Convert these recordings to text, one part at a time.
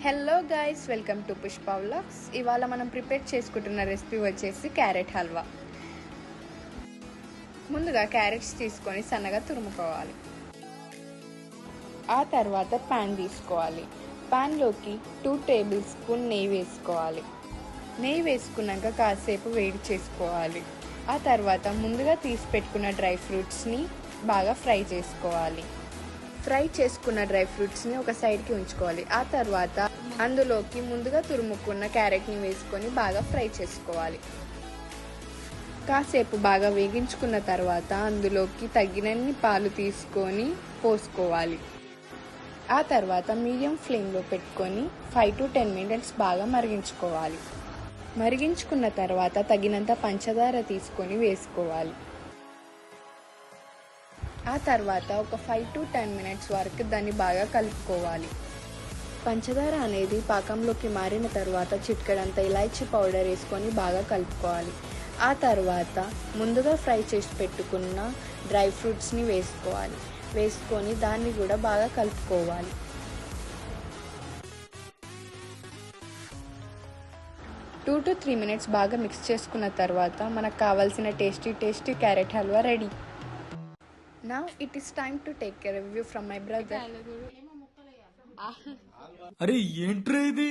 Hello guys, welcome to Pushpa vlogs. ఇవాళ మనం prepare చేసుకుంటున్న రెసిపీ వచ్చేసి క్యారెట్ హల్వా. ముందుగా క్యారెట్స్ తీసుకొని సన్నగా తురుముకోవాలి. ఆ తర్వాత ప్యాన్ తీసుకోవాలి. ప్యాన్లోకి 2 టేబుల్ స్పూన్ నెయ్యి వేసుకోవాలి. నెయ్యి వేసుకున్నాక కాసేపు వేడి చేసుకోవాలి. ఆ తర్వాత ముందుగా తీసి పెట్టుకున్న డ్రై ఫ్రూట్స్ని బాగా ఫ్రై చేసుకోవాలి. ఫ్రై చేసుకున్న డ్రై ఫ్రూట్స్ని ఒక సైడ్కి ఉంచుకోవాలి. ఆ తర్వాత అందులోకి ముందుగా తురుముకున్న క్యారెట్ని వేసుకొని బాగా ఫ్రై చేసుకోవాలి. కాసేపు బాగా వేగించుకున్న తర్వాత అందులోకి తగినన్ని పాలు తీసుకొని పోసుకోవాలి. ఆ తర్వాత మీడియం ఫ్లేమ్లో పెట్టుకొని 5 to 10 minutes బాగా మరిగించుకోవాలి. మరిగించుకున్న తర్వాత తగినంత పంచదార తీసుకొని వేసుకోవాలి. ఆ తర్వాత ఒక 5 to 10 minutes వరకు దాన్ని బాగా కలుపుకోవాలి. పంచదార అనేది పాకంలోకి మారిన తర్వాత చిటికెడంత ఇలాచీ పౌడర్ వేసుకొని బాగా కలుపుకోవాలి. ఆ తర్వాత ముందుగా ఫ్రై చేసి పెట్టుకున్న డ్రై ఫ్రూట్స్ని వేసుకొని దాన్ని కూడా బాగా కలుపుకోవాలి. టూ to 3 minutes బాగా మిక్స్ చేసుకున్న తర్వాత మనకు కావాల్సిన tasty carrot halwa ready. Now it is time to take a review from my brother. అరే ఏంట్రా ఇది?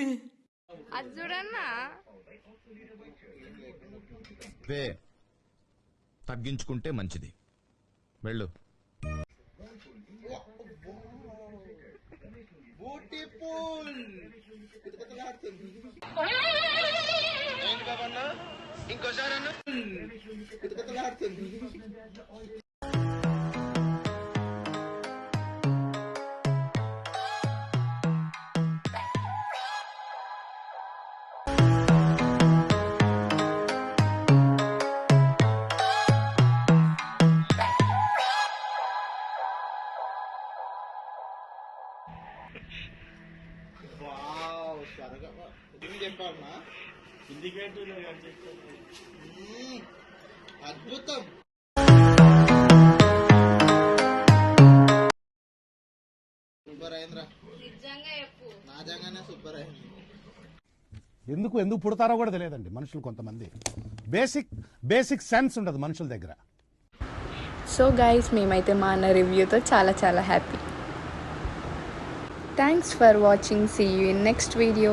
అది చూడన్నా తగ్గించుకుంటే మంచిది. వెళ్ళు. చెప్పాలన్నా అద్భుతం. సూపర్ అయిందిరా, నిజంగానే సూపర్ అయింది. ఎందుకు పుడతారో కూడా తెలియదండి మనుషులు. కొంతమంది బేసిక్ సెన్స్ ఉండదు మనుషుల దగ్గర. సో గైస్, మేమైతే మా అన్న రివ్యూతో చాలా happy. Thanks for watching. See you in next video.